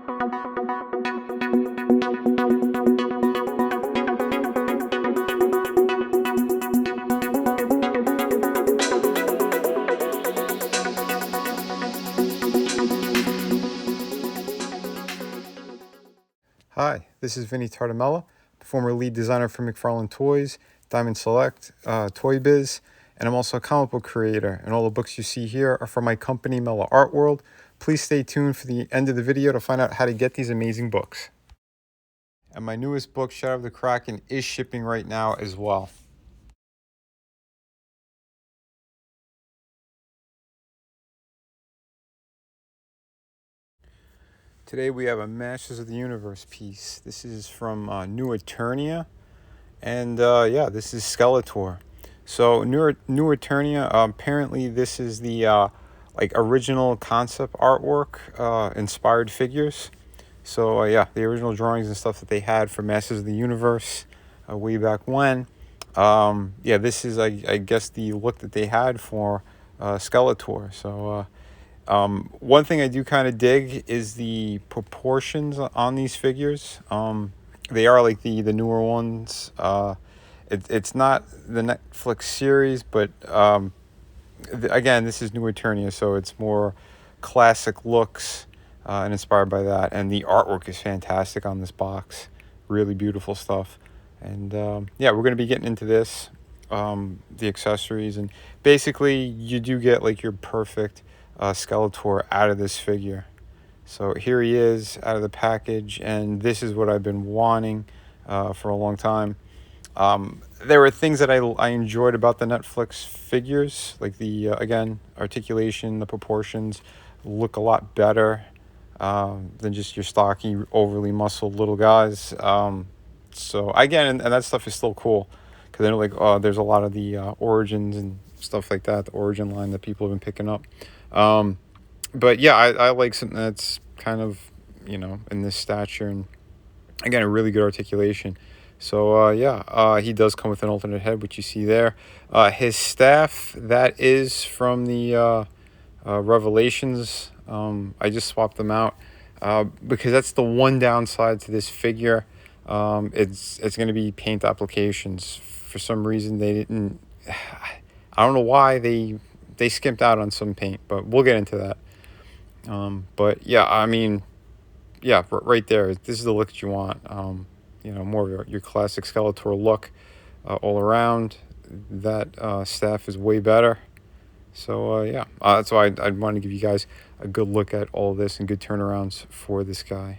Hi, this is Vinnieart, former lead designer for McFarlane Toys, Diamond Select, Toy Biz, and I'm also a comic book creator, and all the books you see here are from my company, Mellow Art World. Please stay tuned for the end of the video to find out how to get these amazing books. And my newest book, Shadow of the Kraken, is shipping right now as well. Today we have a Masters of the Universe piece. This is from New Eternia, and yeah, this is Skeletor. So New Eternia, apparently this is the like original concept artwork, inspired figures. So yeah, the original drawings and stuff that they had for Masters of the Universe way back when. Yeah, this is I guess the look that they had for Skeletor. So one thing I do kind of dig is the proportions on these figures. They are like the newer ones. It's not the Netflix series, but again, this is New Eternia, so it's more classic looks and inspired by that. And the artwork is fantastic on this box. Really beautiful stuff. And yeah, we're going to be getting into this, the accessories. And basically, you do get like your perfect Skeletor out of this figure. So here he is out of the package. And this is what I've been wanting for a long time. There were things that I enjoyed about the Netflix figures, like the, again, articulation, the proportions look a lot better than just your stocky, overly muscled little guys. So again, and that stuff is still cool, because I know like there's a lot of the Origins and stuff like that, the Origin line that people have been picking up. But yeah, I like something that's kind of, you know, in this stature, and again, a really good articulation. So yeah, he does come with an alternate head, which you see there. His staff, that is from the Revelations. I just swapped them out because that's the one downside to this figure. It's going to be paint applications. For some reason, they didn't. I don't know why they skimped out on some paint, but we'll get into that. But yeah, I mean, yeah, right there. This is the look that you want. You know, more of your classic Skeletor look all around. That staff is way better. So yeah, that's why I'd want to give you guys a good look at all of this and good turnarounds for this guy.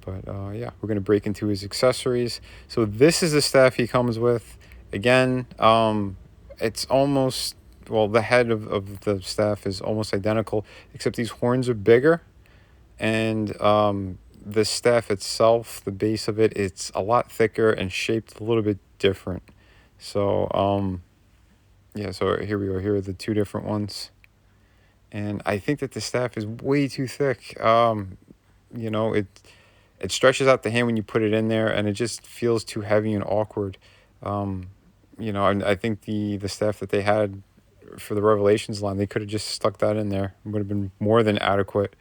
But yeah, we're going to break into his accessories. So this is the staff he comes with. Again, it's almost, well, the head of the staff is almost identical, except these horns are bigger. And the staff itself, the base of it, it's a lot thicker and shaped a little bit different. So yeah, so here we go. Here are the two different ones, and I think that the staff is way too thick. You know, it stretches out the hand when you put it in there, and it just feels too heavy and awkward. You know, I think the staff that they had for the Revelations line, they could have just stuck that in there. It would have been more than adequate.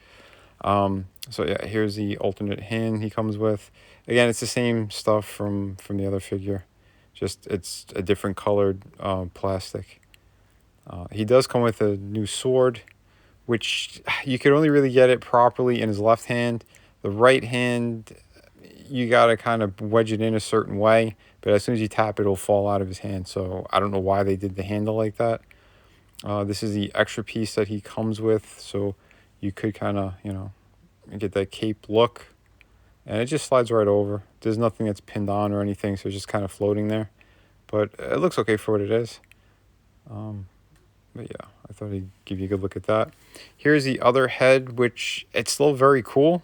So yeah, here's the alternate hand he comes with. Again, it's the same stuff from the other figure, just it's a different colored plastic. He does come with a new sword, which you could only really get it properly in his left hand. The right hand, you gotta kind of wedge it in a certain way, but as soon as you tap it, it'll fall out of his hand. So I don't know why they did the handle like that. This is the extra piece that he comes with, so you could kind of, you know, get that cape look, and it just slides right over. There's nothing that's pinned on or anything, so it's just kind of floating there, but it looks okay for what it is. But yeah, I thought I'd give you a good look at that. Here's the other head, which it's still very cool,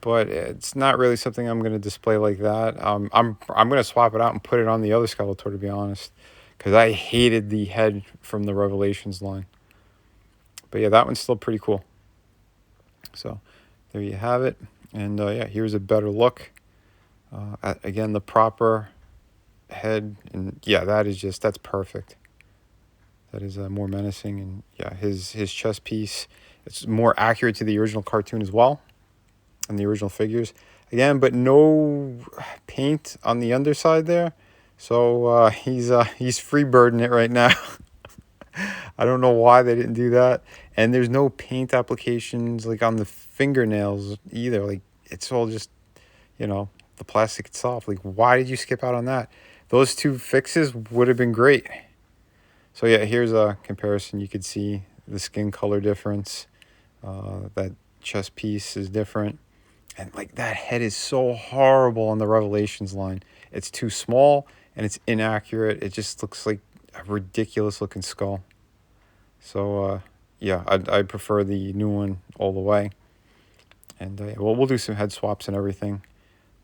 but it's not really something I'm going to display like that. I'm going to swap it out and put it on the other Skeletor, to be honest, because I hated the head from the Revelations line. But yeah, that one's still pretty cool. So there you have it. And yeah, here's a better look. Again, the proper head. And yeah, that's perfect. That is more menacing. And yeah, his chest piece, it's more accurate to the original cartoon as well. on the original figures. Again, but no paint on the underside there. So he's freebirding it right now. I don't know why they didn't do that. And there's no paint applications like on the fingernails either. Like it's all just, the plastic itself. Like why did you skip out on that? Those two fixes would have been great. So yeah, here's a comparison. You could see the skin color difference. That chest piece is different. And like that head is so horrible on the Revelations line. It's too small and it's inaccurate. It just looks like a ridiculous looking skull. So yeah, I prefer the new one all the way. And we'll do some head swaps and everything.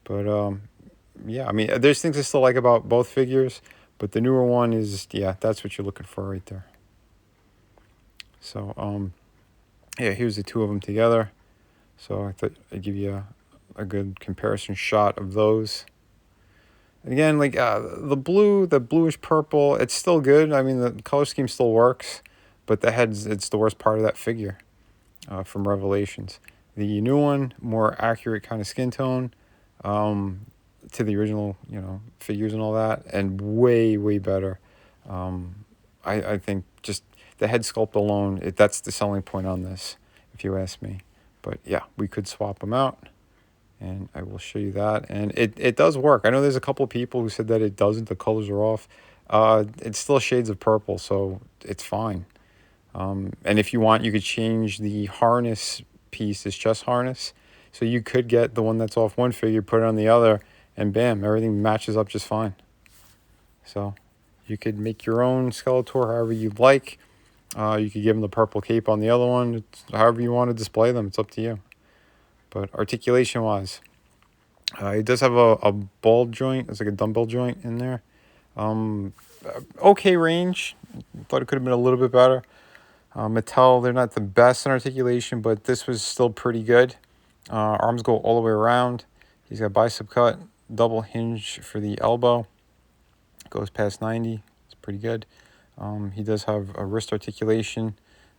But yeah, I mean, there's things I still like about both figures, but the newer one is, yeah, that's what you're looking for right there. So yeah, here's the two of them together. So I thought I'd give you a good comparison shot of those. And again, like the bluish purple, it's still good. I mean, the color scheme still works, but the head's, it's the worst part of that figure from Revelations. The new one, more accurate kind of skin tone to the original, figures and all that, and way, way better. I think just the head sculpt alone, that's the selling point on this, if you ask me. But yeah, we could swap them out, and I will show you that. And it does work. I know there's a couple of people who said that it doesn't, the colors are off. It's still shades of purple, so it's fine. And if you want, you could change the harness piece, this chest harness. So you could get the one that's off one figure, put it on the other, and bam, everything matches up just fine. So you could make your own Skeletor however you'd like. You could give him the purple cape on the other one. It's however you want to display them, it's up to you. But articulation-wise, it does have a ball joint. It's like a dumbbell joint in there. Okay range. Thought it could have been a little bit better. Mattel, they're not the best in articulation, but this was still pretty good. Arms go all the way around. He's got bicep cut, double hinge for the elbow. Goes past 90. It's pretty good. He does have a wrist articulation,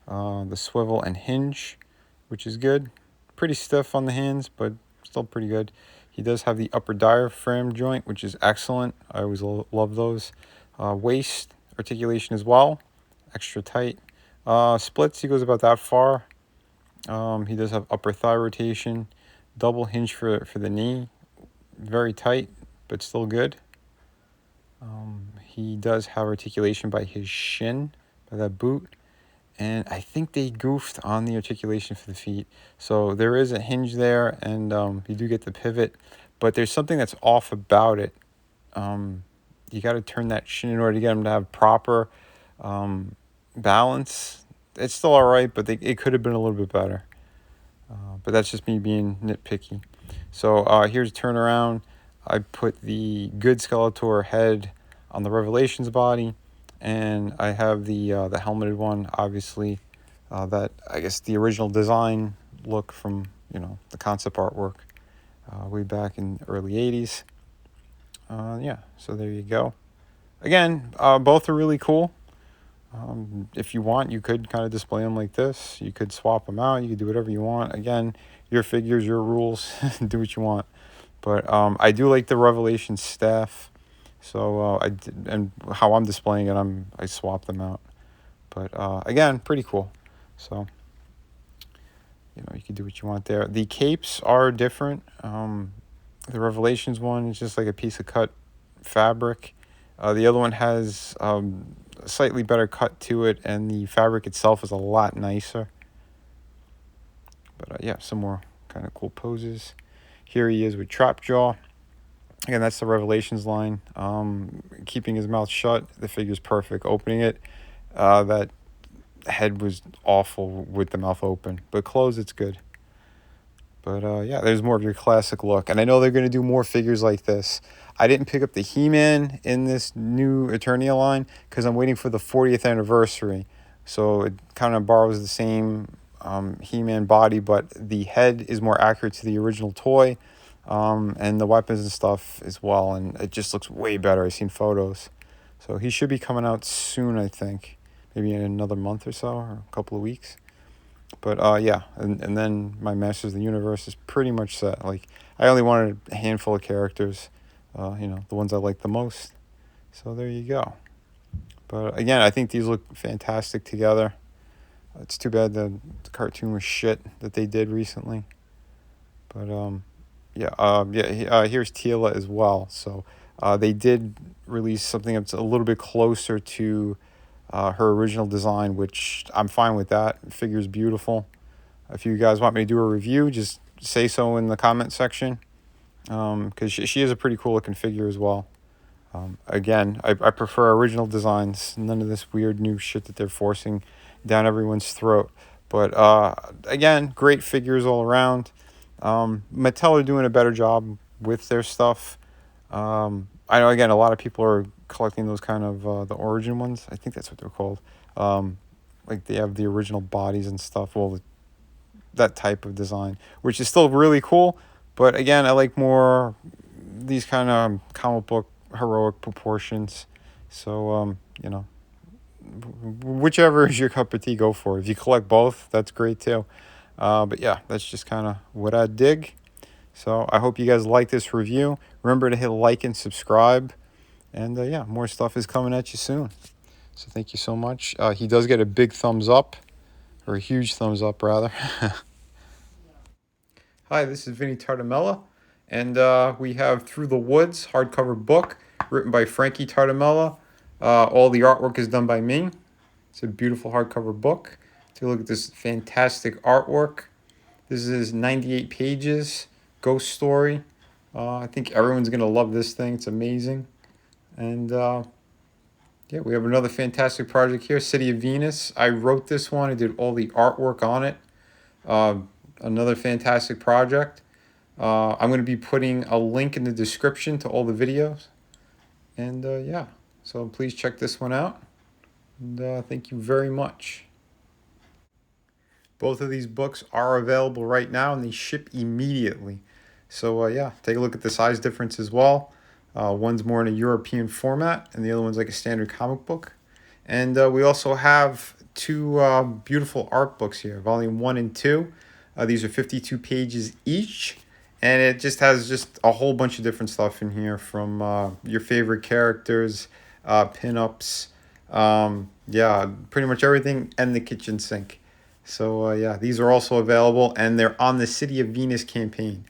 the swivel and hinge, which is good. Pretty stiff on the hands, but still pretty good. He does have the upper diaphragm joint, which is excellent. I always love those. Waist articulation as well, extra tight. Splits, he goes about that far. He does have upper thigh rotation, double hinge for the knee, very tight, but still good. He does have articulation by his shin, by that boot. And I think they goofed on the articulation for the feet. So there is a hinge there, and you do get the pivot. But there's something that's off about it. You got to turn that shin in order to get him to have proper balance. It's still all right, but it could have been a little bit better. But that's just me being nitpicky. So here's a turnaround. I put the good Skeletor head on the Revelations body, and I have the helmeted one, obviously, that I guess the original design look from the concept artwork way back in the early 80s. Yeah, so there you go. Again, both are really cool. If you want, you could kind of display them like this. You could swap them out. You could do whatever you want. Again, your figures, your rules. Do what you want. But I do like the Revelation staff. So I did, and how I'm displaying it, I swap them out. But again, pretty cool. So you can do what you want there. The capes are different. The Revelations one is just like a piece of cut fabric. The other one has a slightly better cut to it, and the fabric itself is a lot nicer. But yeah, some more kind of cool poses. Here he is with Trap Jaw. Again, that's the Revelations line. Keeping his mouth shut, the figure's perfect. Opening it, that head was awful with the mouth open. But closed, it's good. But yeah, there's more of your classic look. And I know they're going to do more figures like this. I didn't pick up the He-Man in this new Eternia line because I'm waiting for the 40th anniversary. So it kind of borrows the same He-Man body, but the head is more accurate to the original toy. And the weapons and stuff as well. And it just looks way better. I've seen photos. So he should be coming out soon, I think. Maybe in another month or so, or a couple of weeks. But yeah, and then my Masters of the Universe is pretty much set. Like, I only wanted a handful of characters, the ones I like the most. So there you go. But again, I think these look fantastic together. It's too bad the cartoon was shit that they did recently. But here's Tila as well. So they did release something that's a little bit closer to her original design, which I'm fine with that. The figure's beautiful. If you guys want me to do a review, just say so in the comment section, because she is a pretty cool looking figure as well. Again, I prefer original designs, none of this weird new shit that they're forcing down everyone's throat. But again, great figures all around. Mattel are doing a better job with their stuff. I know, again, a lot of people are collecting those kind of the origin ones. I think that's what they're called. Like, they have the original bodies and stuff. Well, that type of design, which is still really cool. But again, I like more these kind of comic book heroic proportions. So, whichever is your cup of tea, go for it. If you collect both, that's great too. But yeah, that's just kind of what I dig. So I hope you guys like this review. Remember to hit like and subscribe. And yeah, more stuff is coming at you soon. So thank you so much. He does get a big thumbs up, or a huge thumbs up, rather. Hi, this is Vinnie Tartamella, and we have Through the Woods hardcover book written by Frankie Tartamella. All the artwork is done by me. It's a beautiful hardcover book. Take a look at this fantastic artwork. This is 98 pages, ghost story. I think everyone's going to love this thing. It's amazing. And yeah, we have another fantastic project here, City of Venus. I wrote this one. I did all the artwork on it. Another fantastic project. I'm going to be putting a link in the description to all the videos. And yeah, so please check this one out. And thank you very much. Both of these books are available right now, and they ship immediately. So yeah, take a look at the size difference as well. One's more in a European format, and the other one's like a standard comic book. And we also have two beautiful art books here, volume 1 and 2. These are 52 pages each, and it just has just a whole bunch of different stuff in here, from your favorite characters, pinups, yeah, pretty much everything, and the kitchen sink. So yeah, these are also available, and they're on the City of Venus campaign.